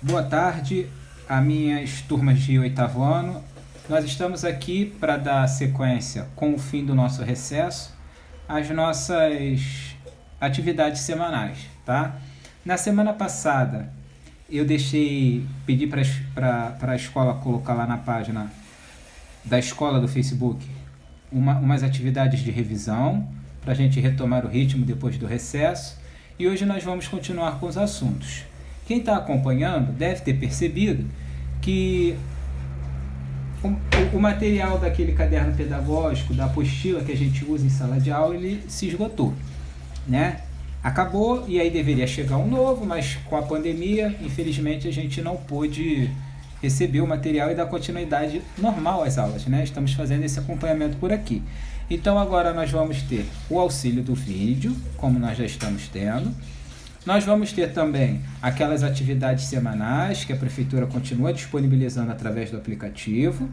Boa tarde, a minhas turmas de oitavo ano. Nós estamos aqui para dar sequência, com o fim do nosso recesso, às nossas atividades semanais, tá? Na semana passada, pedi para a escola colocar lá na página da escola do Facebook umas atividades de revisão, para a gente retomar o ritmo depois do recesso. E hoje nós vamos continuar com os assuntos. Quem está acompanhando deve ter percebido que o material daquele caderno pedagógico, da apostila que a gente usa em sala de aula, ele se esgotou, né? Acabou e aí deveria chegar um novo, mas com a pandemia, infelizmente, a gente não pôde receber o material e dar continuidade normal às aulas, né? Estamos fazendo esse acompanhamento por aqui. Então agora nós vamos ter o auxílio do vídeo, como nós já estamos tendo. Nós vamos ter também aquelas atividades semanais que a prefeitura continua disponibilizando através do aplicativo.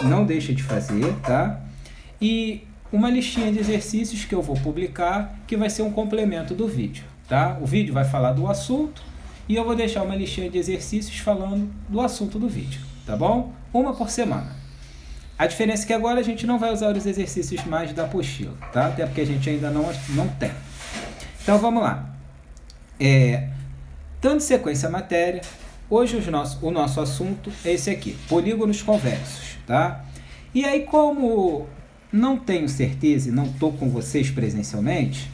Não deixe de fazer, tá? E uma listinha de exercícios que eu vou publicar, que vai ser um complemento do vídeo, tá? O vídeo vai falar do assunto e eu vou deixar uma listinha de exercícios falando do assunto do vídeo, tá bom? Uma por semana. A diferença é que agora a gente não vai usar os exercícios mais da apostila, tá? Até porque a gente ainda não tem. Então vamos lá. Dando sequência à matéria, hoje o nosso assunto é esse aqui, polígonos convexos, tá? E aí, como não tenho certeza e não estou com vocês presencialmente,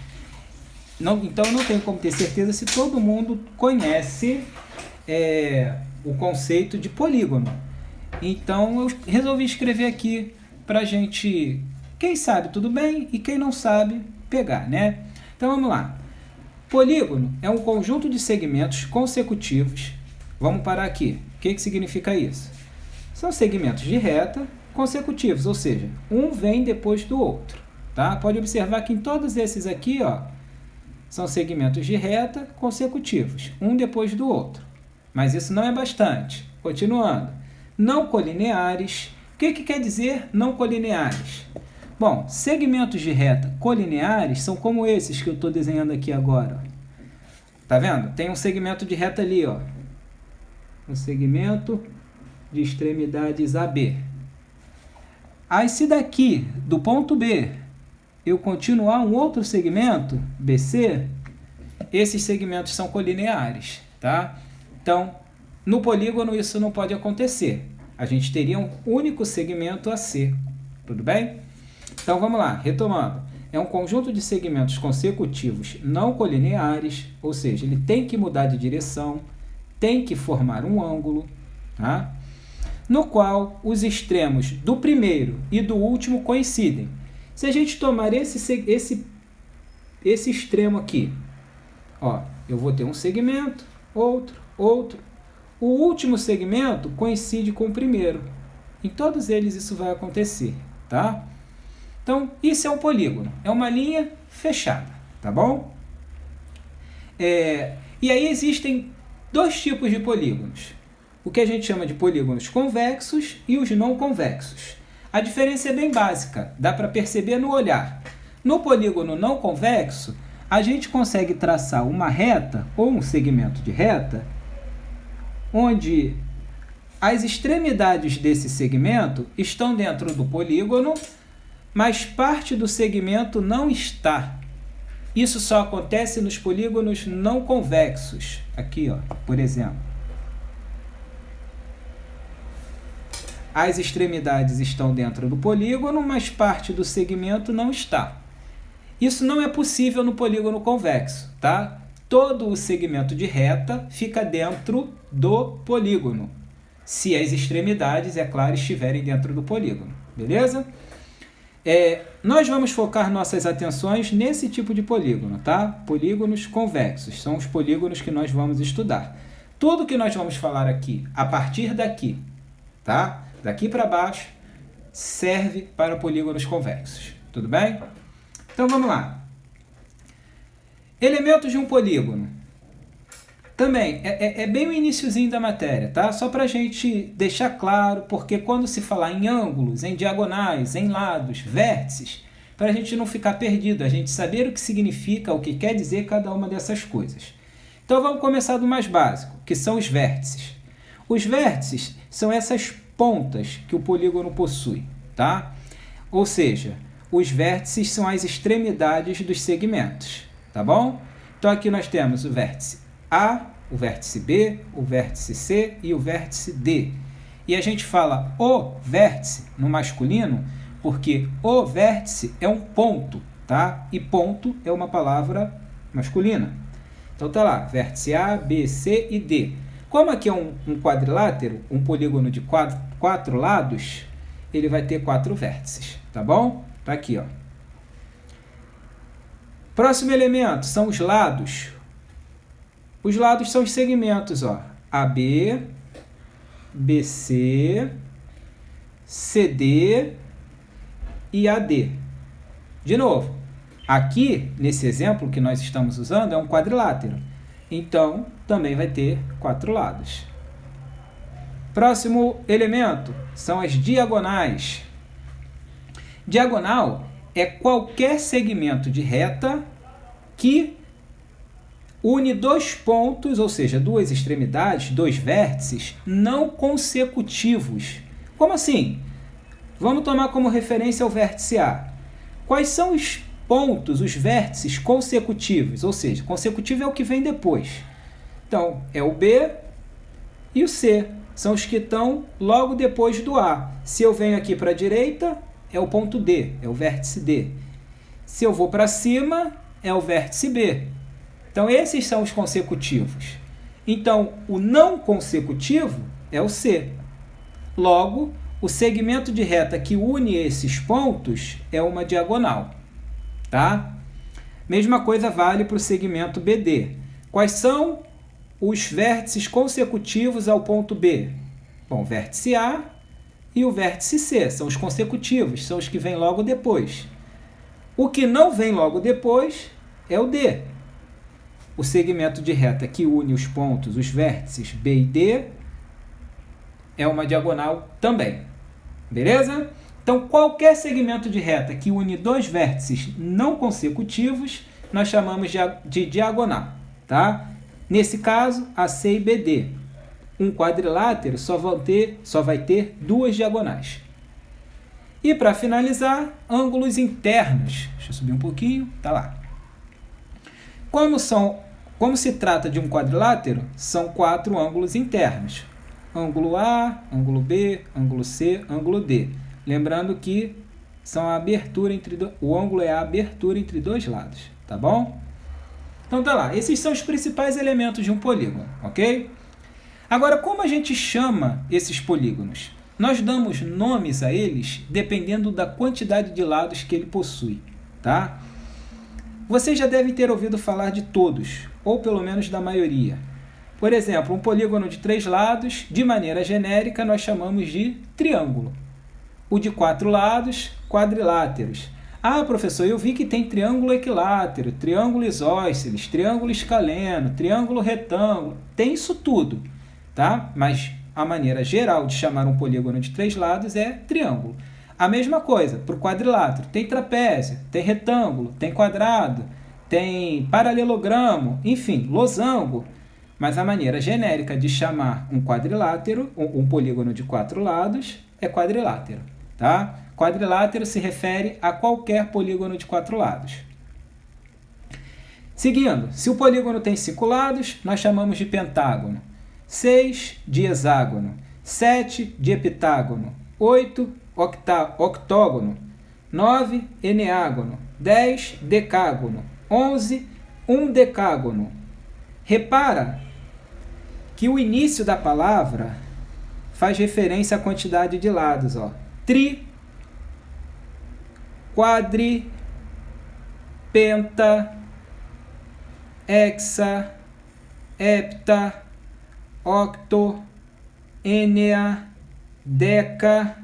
então eu não tenho como ter certeza se todo mundo conhece o conceito de polígono. Então eu resolvi escrever aqui para a gente, quem sabe tudo bem e quem não sabe pegar, né? Então vamos lá. Polígono é um conjunto de segmentos consecutivos. Vamos parar aqui. O que significa isso? São segmentos de reta consecutivos, ou seja, um vem depois do outro. Tá? Pode observar que em todos esses aqui, ó, são segmentos de reta consecutivos, um depois do outro. Mas isso não é bastante. Continuando. Não colineares. O que quer dizer não colineares? Bom, segmentos de reta colineares são como esses que eu estou desenhando aqui agora. Tá vendo? Tem um segmento de reta ali, ó. Um segmento de extremidades AB. Aí se daqui, do ponto B, eu continuar um outro segmento, BC, esses segmentos são colineares, tá? Então, no polígono isso não pode acontecer. A gente teria um único segmento AC, tudo bem? Então vamos lá, retomando. É um conjunto de segmentos consecutivos não colineares, ou seja, ele tem que mudar de direção, tem que formar um ângulo, tá? No qual os extremos do primeiro e do último coincidem. Se a gente tomar esse extremo aqui, ó, eu vou ter um segmento, outro. O último segmento coincide com o primeiro. Em todos eles isso vai acontecer, tá? Então, isso é um polígono, é uma linha fechada, tá bom? E aí existem dois tipos de polígonos. O que a gente chama de polígonos convexos e os não convexos. A diferença é bem básica, dá para perceber no olhar. No polígono não convexo, a gente consegue traçar uma reta ou um segmento de reta, onde as extremidades desse segmento estão dentro do polígono, mas parte do segmento não está. Isso só acontece nos polígonos não convexos. Aqui, ó, por exemplo. As extremidades estão dentro do polígono, mas parte do segmento não está. Isso não é possível no polígono convexo, tá? Todo o segmento de reta fica dentro do polígono, se as extremidades, é claro, estiverem dentro do polígono, beleza? Nós vamos focar nossas atenções nesse tipo de polígono, tá? Polígonos convexos, são os polígonos que nós vamos estudar. Tudo que nós vamos falar aqui, a partir daqui, tá? Daqui para baixo, serve para polígonos convexos, tudo bem? Então vamos lá. Elementos de um polígono. Também, é bem o iniciozinho da matéria, tá? Só para a gente deixar claro, porque quando se falar em ângulos, em diagonais, em lados, vértices, para a gente não ficar perdido, a gente saber o que significa, o que quer dizer cada uma dessas coisas. Então vamos começar do mais básico, que são os vértices. Os vértices são essas pontas que o polígono possui, tá? Ou seja, os vértices são as extremidades dos segmentos, tá bom? Então aqui nós temos o vértice A, o vértice B, o vértice C e o vértice D. E a gente fala o vértice no masculino porque o vértice é um ponto, tá? E ponto é uma palavra masculina. Então tá lá, vértice A, B, C e D. Como aqui é um quadrilátero, um polígono de quatro lados, ele vai ter 4 vértices, tá bom? Tá aqui, ó. Próximo elemento são os lados. Os lados são os segmentos, ó. AB, BC, CD e AD. De novo, aqui, nesse exemplo que nós estamos usando, é um quadrilátero. Então, também vai ter 4 lados. Próximo elemento são as diagonais. Diagonal é qualquer segmento de reta que une 2 pontos, ou seja, 2 extremidades, 2 vértices, não consecutivos. Como assim? Vamos tomar como referência o vértice A. Quais são os pontos, os vértices consecutivos? Ou seja, consecutivo é o que vem depois. Então, é o B e o C. São os que estão logo depois do A. Se eu venho aqui para a direita, é o ponto D, é o vértice D. Se eu vou para cima, é o vértice B. Então, esses são os consecutivos. Então, o não consecutivo é o C. Logo, o segmento de reta que une esses pontos é uma diagonal. Tá? Mesma coisa vale para o segmento BD. Quais são os vértices consecutivos ao ponto B? Bom, o vértice A e o vértice C são os consecutivos, são os que vêm logo depois. O que não vem logo depois é o D. O segmento de reta que une os pontos, os vértices B e D, é uma diagonal também. Beleza? Então, qualquer segmento de reta que une 2 vértices não consecutivos, nós chamamos de diagonal. Tá? Nesse caso, AC e BD. Um quadrilátero só vai ter 2 diagonais. E para finalizar, ângulos internos. Deixa eu subir um pouquinho, tá lá. Como se trata de um quadrilátero, são 4 ângulos internos. Ângulo A, ângulo B, ângulo C, ângulo D. Lembrando que são a abertura o ângulo é a abertura entre 2 lados, tá bom? Então tá lá, esses são os principais elementos de um polígono, ok? Agora, como a gente chama esses polígonos? Nós damos nomes a eles dependendo da quantidade de lados que ele possui, tá? Vocês já devem ter ouvido falar de todos, ou pelo menos da maioria. Por exemplo, um polígono de 3 lados, de maneira genérica, nós chamamos de triângulo. O de 4 lados, quadriláteros. Ah, professor, eu vi que tem triângulo equilátero, triângulo isósceles, triângulo escaleno, triângulo retângulo. Tem isso tudo, tá? Mas a maneira geral de chamar um polígono de 3 lados é triângulo. A mesma coisa para o quadrilátero. Tem trapézio, tem retângulo, tem quadrado, tem paralelogramo, enfim, losango. Mas a maneira genérica de chamar um quadrilátero, um polígono de 4 lados, é quadrilátero. Tá? Quadrilátero se refere a qualquer polígono de 4 lados. Seguindo, se o polígono tem 5 lados, nós chamamos de pentágono. 6 de hexágono, 7 de heptágono, 8 octógono, 9 eneágono, 10 decágono, 11 undecágono. Repara que o início da palavra faz referência à quantidade de lados, ó. Tri, quadri, penta, hexa, hepta, octo, ênea, deca.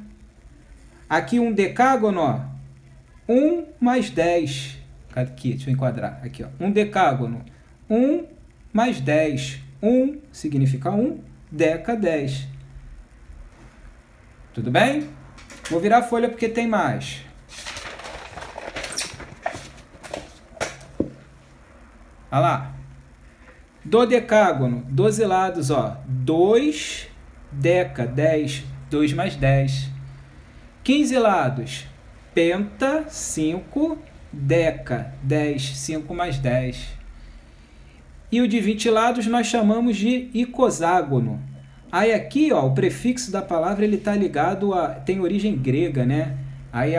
Aqui um decágono, ó. 1 mais 10. Aqui, deixa eu enquadrar. Aqui, ó. Um decágono. 1 mais 10. 1 significa 1, deca 10. Tudo bem? Vou virar a folha porque tem mais. Olha lá. Dodecágono, 12 lados, ó. 2, deca, 10, 2 mais 10. 15 lados, penta, 5, deca, 10, 5 mais 10. E o de 20 lados nós chamamos de icoságono. Aí aqui, ó, o prefixo da palavra ele está ligado a... tem origem grega, né? Aí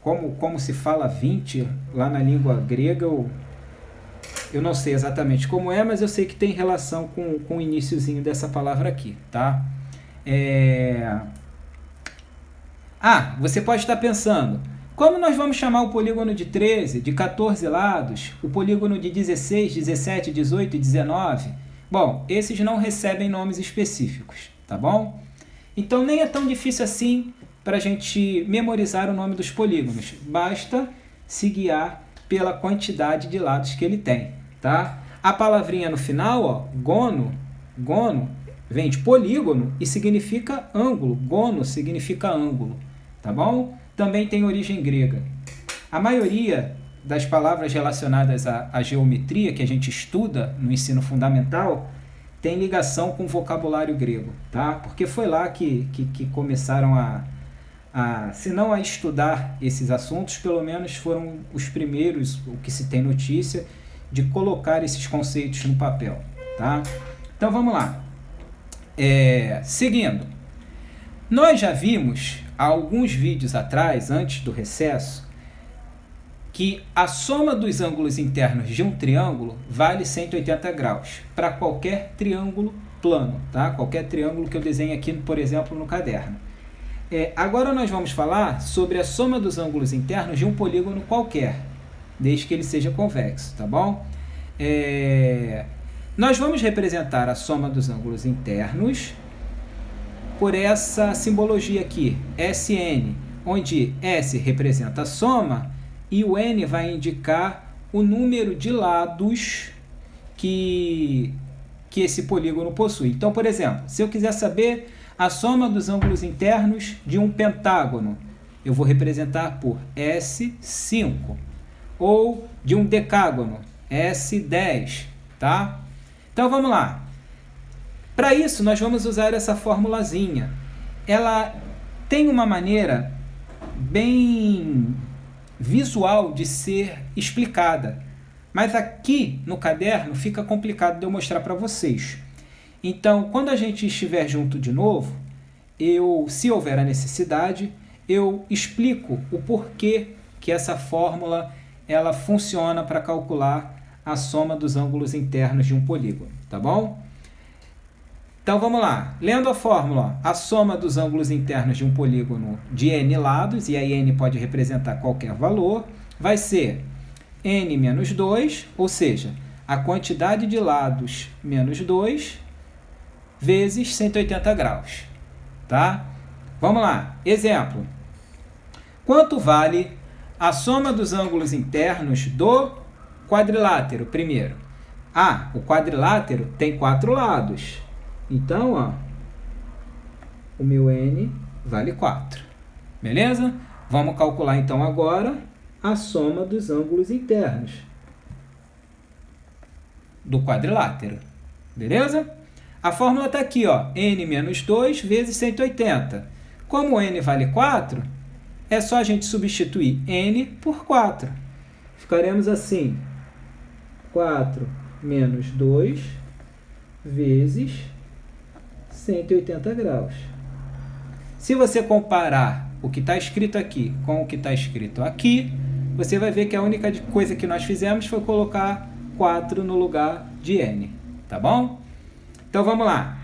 como se fala 20 lá na língua grega, eu não sei exatamente como é, mas eu sei que tem relação com o iniciozinho dessa palavra aqui, tá? Você pode estar pensando, como nós vamos chamar o polígono de 13, de 14 lados, o polígono de 16, 17, 18 e 19? Bom, esses não recebem nomes específicos, tá bom? Então nem é tão difícil assim para a gente memorizar o nome dos polígonos. Basta se guiar pela quantidade de lados que ele tem, tá? A palavrinha no final, ó, gono, vem de polígono e significa ângulo. Gono significa ângulo, tá bom? Também tem origem grega. A maioria das palavras relacionadas à geometria que a gente estuda no ensino fundamental tem ligação com o vocabulário grego, tá? Porque foi lá que começaram se não a estudar esses assuntos, pelo menos foram os primeiros, o que se tem notícia, de colocar esses conceitos no papel, tá? Então vamos lá. Seguindo, nós já vimos há alguns vídeos atrás, antes do recesso, que a soma dos ângulos internos de um triângulo vale 180 graus para qualquer triângulo plano, tá? Qualquer triângulo que eu desenhe aqui, por exemplo, no caderno. Agora nós vamos falar sobre a soma dos ângulos internos de um polígono qualquer, desde que ele seja convexo, tá bom? Nós vamos representar a soma dos ângulos internos por essa simbologia aqui, SN, onde S representa a soma e o N vai indicar o número de lados que esse polígono possui. Então, por exemplo, se eu quiser saber a soma dos ângulos internos de um pentágono, eu vou representar por S5. Ou de um decágono, S10, tá? Então, vamos lá. Para isso, nós vamos usar essa formulazinha. Ela tem uma maneira bem visual de ser explicada, mas aqui no caderno fica complicado de eu mostrar para vocês. Então, quando a gente estiver junto de novo, se houver a necessidade, eu explico o porquê que essa fórmula ela funciona para calcular a soma dos ângulos internos de um polígono, tá bom? Então vamos lá, lendo a fórmula, a soma dos ângulos internos de um polígono de n lados, e aí n pode representar qualquer valor, vai ser n menos 2, ou seja, a quantidade de lados menos 2, vezes 180 graus, tá? Vamos lá, exemplo. Quanto vale a soma dos ângulos internos do quadrilátero primeiro? O quadrilátero tem 4 lados. Então, ó, o meu n vale 4. Beleza? Vamos calcular então agora a soma dos ângulos internos do quadrilátero. Beleza? A fórmula está aqui, ó, n menos 2 vezes 180. Como n vale 4, é só a gente substituir n por 4. Ficaremos assim, 4 menos 2 vezes 180 graus. Se você comparar o que está escrito aqui com o que está escrito aqui, você vai ver que a única coisa que nós fizemos foi colocar 4 no lugar de n, tá bom? Então vamos lá.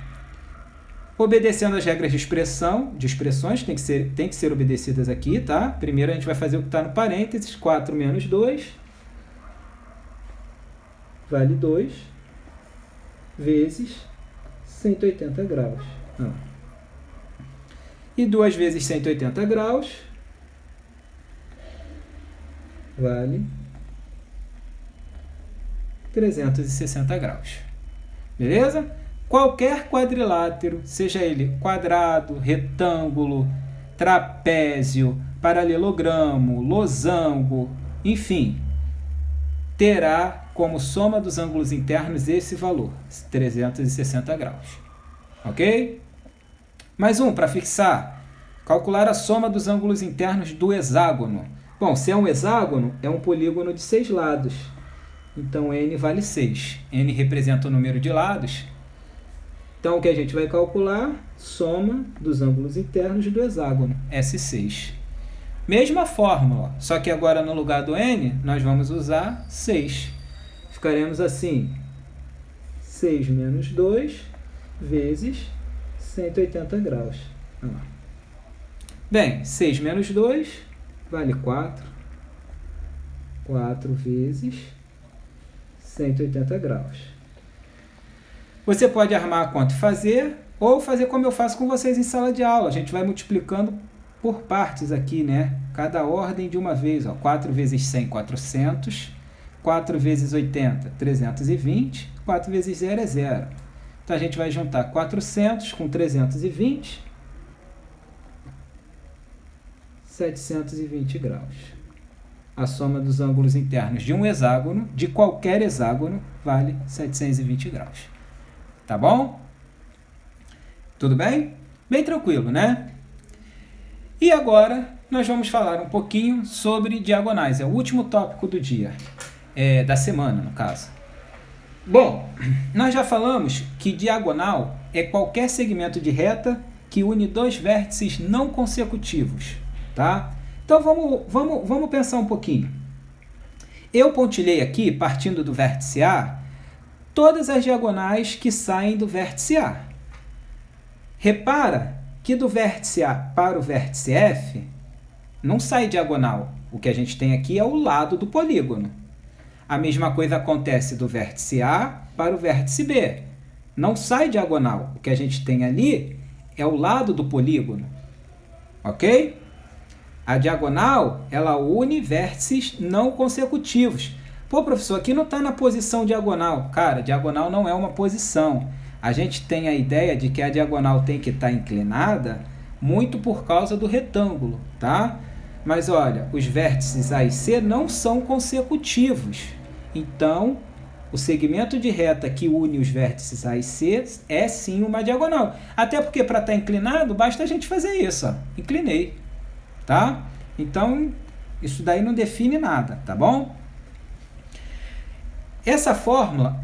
Obedecendo as regras de expressões, tem que ser obedecidas aqui, tá? Primeiro a gente vai fazer o que está no parênteses, 4 menos 2, vale 2, vezes 180 graus. E 2 vezes 180 graus vale 360 graus. Beleza? Qualquer quadrilátero, seja ele quadrado, retângulo, trapézio, paralelogramo, losango, enfim, terá como soma dos ângulos internos esse valor, 360 graus. Ok? Mais um para fixar. Calcular a soma dos ângulos internos do hexágono. Bom, se é um hexágono, é um polígono de 6 lados. Então, n vale 6. N representa o número de lados. Então, o que a gente vai calcular? Soma dos ângulos internos do hexágono, S6. Mesma fórmula, só que agora no lugar do n, nós vamos usar 6. Ficaremos assim, 6 menos 2 vezes 180 graus. Bem, 6 menos 2 vale 4. 4 vezes 180 graus. Você pode armar quanto fazer, ou fazer como eu faço com vocês em sala de aula. A gente vai multiplicando por partes aqui, né? Cada ordem de uma vez. Ó. 4 vezes 100, 400. 4 vezes 80, 320. 4 vezes 0 é 0. Então, a gente vai juntar 400 com 320. 720 graus. A soma dos ângulos internos de um hexágono, de qualquer hexágono, vale 720 graus. Tá bom? Tudo bem? Bem tranquilo, né? E agora, nós vamos falar um pouquinho sobre diagonais. É o último tópico do dia, da semana, no caso. Bom, nós já falamos que diagonal é qualquer segmento de reta que une dois vértices não consecutivos, tá? Então, vamos pensar um pouquinho. Eu pontilhei aqui, partindo do vértice A, todas as diagonais que saem do vértice A. Repara que do vértice A para o vértice F, não sai diagonal. O que a gente tem aqui é o lado do polígono. A mesma coisa acontece do vértice A para o vértice B. Não sai diagonal. O que a gente tem ali é o lado do polígono. Ok? A diagonal, ela une vértices não consecutivos. Pô, professor, aqui não está na posição diagonal. Cara, diagonal não é uma posição. A gente tem a ideia de que a diagonal tem que estar inclinada muito por causa do retângulo, tá? Mas olha, os vértices A e C não são consecutivos. Então, o segmento de reta que une os vértices A e C é sim uma diagonal. Até porque para estar inclinado, basta a gente fazer isso, ó. Inclinei, tá? Então, isso daí não define nada, tá bom? Essa fórmula,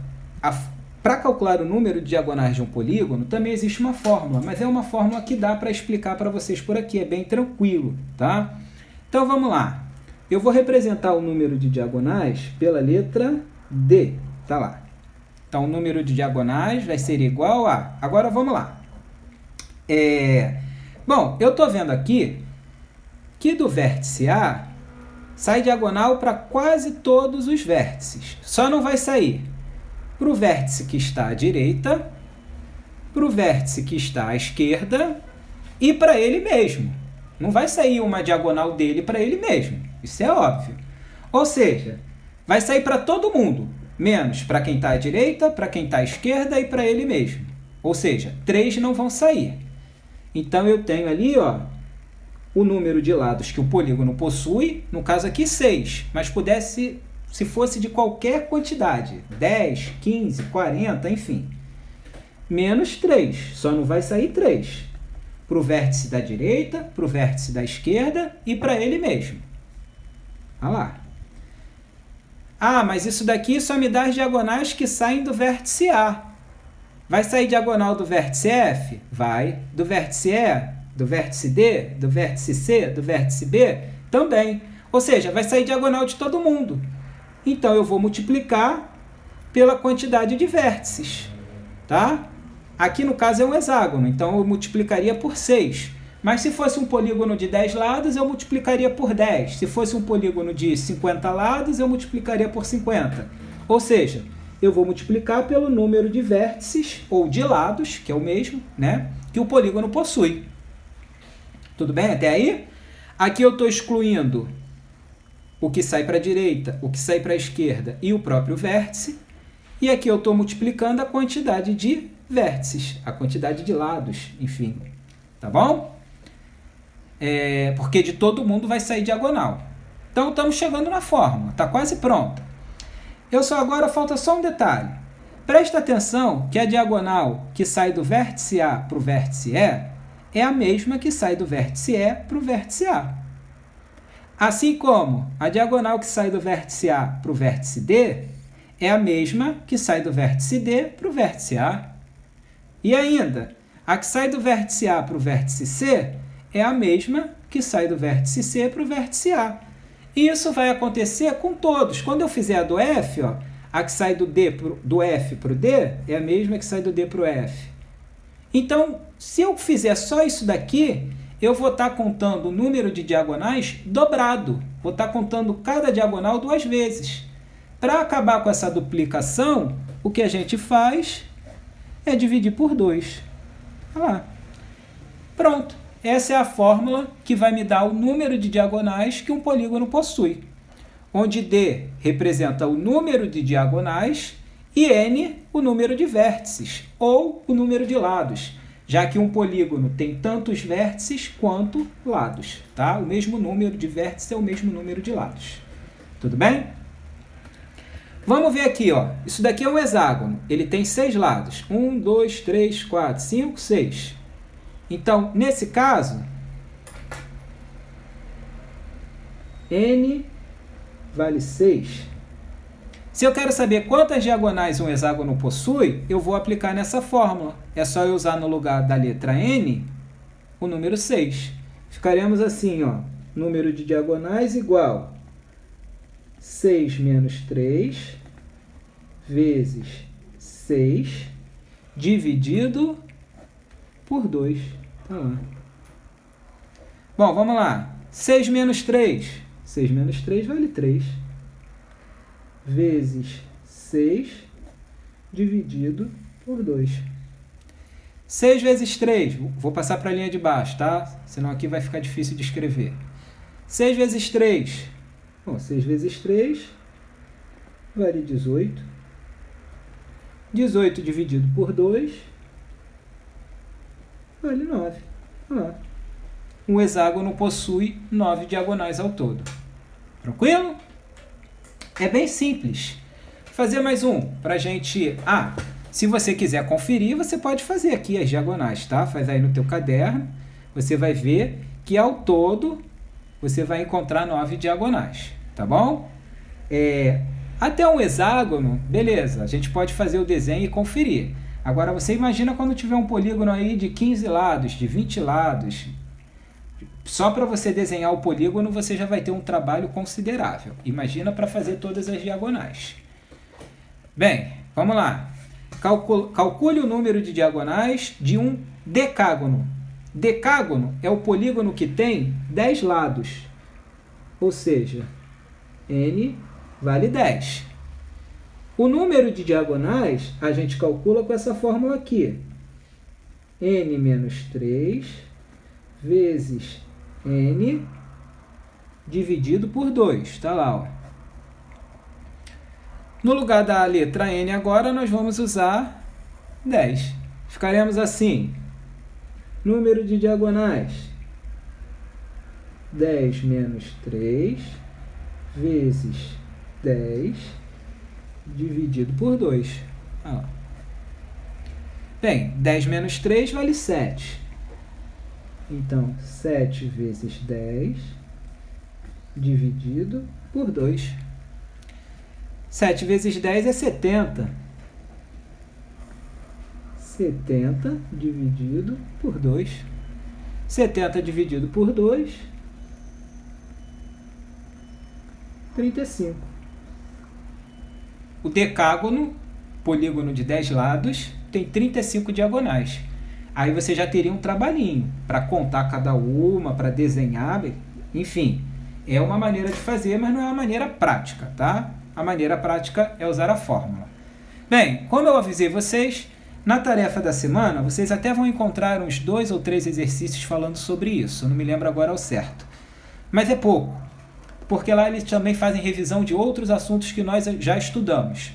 para calcular o número de diagonais de um polígono, também existe uma fórmula, mas é uma fórmula que dá para explicar para vocês por aqui, é bem tranquilo, tá? Então, vamos lá. Eu vou representar o número de diagonais pela letra D, tá lá. Então, o número de diagonais vai ser igual a... Agora, vamos lá. Bom, eu estou vendo aqui que do vértice A sai diagonal para quase todos os vértices. Só não vai sair para o vértice que está à direita, para o vértice que está à esquerda e para ele mesmo. Não vai sair uma diagonal dele para ele mesmo. Isso é óbvio. Ou seja, vai sair para todo mundo, menos para quem está à direita, para quem está à esquerda e para ele mesmo. Ou seja, 3 não vão sair. Então, eu tenho ali, ó, o número de lados que o polígono possui, no caso aqui 6, mas pudesse, se fosse de qualquer quantidade, 10, 15, 40, enfim, menos 3, só não vai sair 3, para o vértice da direita, para o vértice da esquerda e para ele mesmo. Olha lá. Ah, mas isso daqui só me dá as diagonais que saem do vértice A. Vai sair diagonal do vértice F? Vai. Do vértice E? Do vértice D, do vértice C, do vértice B, também. Ou seja, vai sair diagonal de todo mundo. Então, eu vou multiplicar pela quantidade de vértices, tá? Aqui, no caso, é um hexágono, então eu multiplicaria por 6. Mas se fosse um polígono de 10 lados, eu multiplicaria por 10. Se fosse um polígono de 50 lados, eu multiplicaria por 50. Ou seja, eu vou multiplicar pelo número de vértices, ou de lados, que é o mesmo, né, que o polígono possui. Tudo bem até aí? Aqui eu estou excluindo o que sai para a direita, o que sai para a esquerda e o próprio vértice. E aqui eu estou multiplicando a quantidade de vértices, a quantidade de lados, enfim. Tá bom? Porque de todo mundo vai sair diagonal. Então, estamos chegando na fórmula. Está quase pronta. Agora falta só um detalhe. Presta atenção que a diagonal que sai do vértice A para o vértice E é a mesma que sai do vértice E para o vértice A. Assim como a diagonal que sai do vértice A para o vértice D é a mesma que sai do vértice D para o vértice A. E ainda, a que sai do vértice A para o vértice C é a mesma que sai do vértice C para o vértice A. E isso vai acontecer com todos. Quando eu fizer a do F, ó, a que sai do F para o D é a mesma que sai do D para o F. Então, se eu fizer só isso daqui, eu vou estar contando o número de diagonais dobrado. Vou estar contando cada diagonal 2 vezes. Para acabar com essa duplicação, o que a gente faz é dividir por 2. Olha lá. Pronto. Essa é a fórmula que vai me dar o número de diagonais que um polígono possui, onde D representa o número de diagonais e N o número de vértices, ou o número de lados, já que um polígono tem tantos vértices quanto lados. Tá? O mesmo número de vértices é o mesmo número de lados. Tudo bem? Vamos ver aqui, ó. Isso daqui é um hexágono. Ele tem 6 lados. 1, 2, 3, 4, 5, 6. Então, nesse caso, N vale 6. Se eu quero saber quantas diagonais um hexágono possui, eu vou aplicar nessa fórmula. É só eu usar no lugar da letra N o número 6. Ficaremos assim, ó. Número de diagonais igual 6 menos 3 vezes 6 dividido por 2. Tá lá. Bom, vamos lá. 6 menos 3. 6 menos 3 vale 3. Vezes 6 dividido por 2. 6 vezes 3. Vou passar para a linha de baixo, tá? Senão aqui vai ficar difícil de escrever. 6 vezes 3. Bom, 6 vezes 3 vale 18. 18 dividido por 2 vale 9. Ah. Um hexágono possui 9 diagonais ao todo. Tranquilo? É bem simples. Vou fazer mais um para a gente... se você quiser conferir, você pode fazer aqui as diagonais, tá? Faz aí no teu caderno. Você vai ver que ao todo você vai encontrar 9 diagonais, tá bom? Até um hexágono, beleza, a gente pode fazer o desenho e conferir. Agora, você imagina quando tiver um polígono aí de 15 lados, de 20 lados. Só para você desenhar o polígono, você já vai ter um trabalho considerável. Imagina para fazer todas as diagonais. Bem, vamos lá. Calcule o número de diagonais de um decágono. Decágono é o polígono que tem 10 lados. Ou seja, N vale 10. O número de diagonais a gente calcula com essa fórmula aqui. N menos 3 vezes N dividido por 2. Tá lá, ó. No lugar da letra N agora, nós vamos usar 10. Ficaremos assim. Número de diagonais. 10 menos 3 vezes 10 dividido por 2. Bem, 10 menos 3 vale 7. Então, 7 vezes 10 dividido por 2. 7 vezes 10 é 70. 70 dividido por 2. 70 dividido por 2, 35. O decágono, polígono de 10 lados, tem 35 diagonais. Aí você já teria um trabalhinho para contar cada uma, para desenhar, enfim. É uma maneira de fazer, mas não é uma maneira prática, tá? A maneira prática é usar a fórmula. Bem, como eu avisei vocês, na tarefa da semana, vocês até vão encontrar uns 2 ou 3 exercícios falando sobre isso. Eu não me lembro agora ao certo. Mas é pouco, porque lá eles também fazem revisão de outros assuntos que nós já estudamos.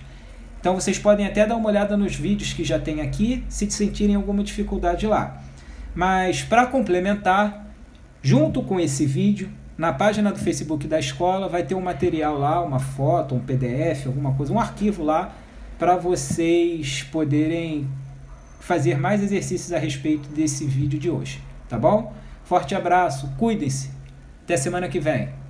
Então vocês podem até dar uma olhada nos vídeos que já tem aqui, se sentirem alguma dificuldade lá. Mas para complementar, junto com esse vídeo, na página do Facebook da escola vai ter um material lá, uma foto, um PDF, alguma coisa, um arquivo lá para vocês poderem fazer mais exercícios a respeito desse vídeo de hoje, tá bom? Forte abraço, cuidem-se, até semana que vem.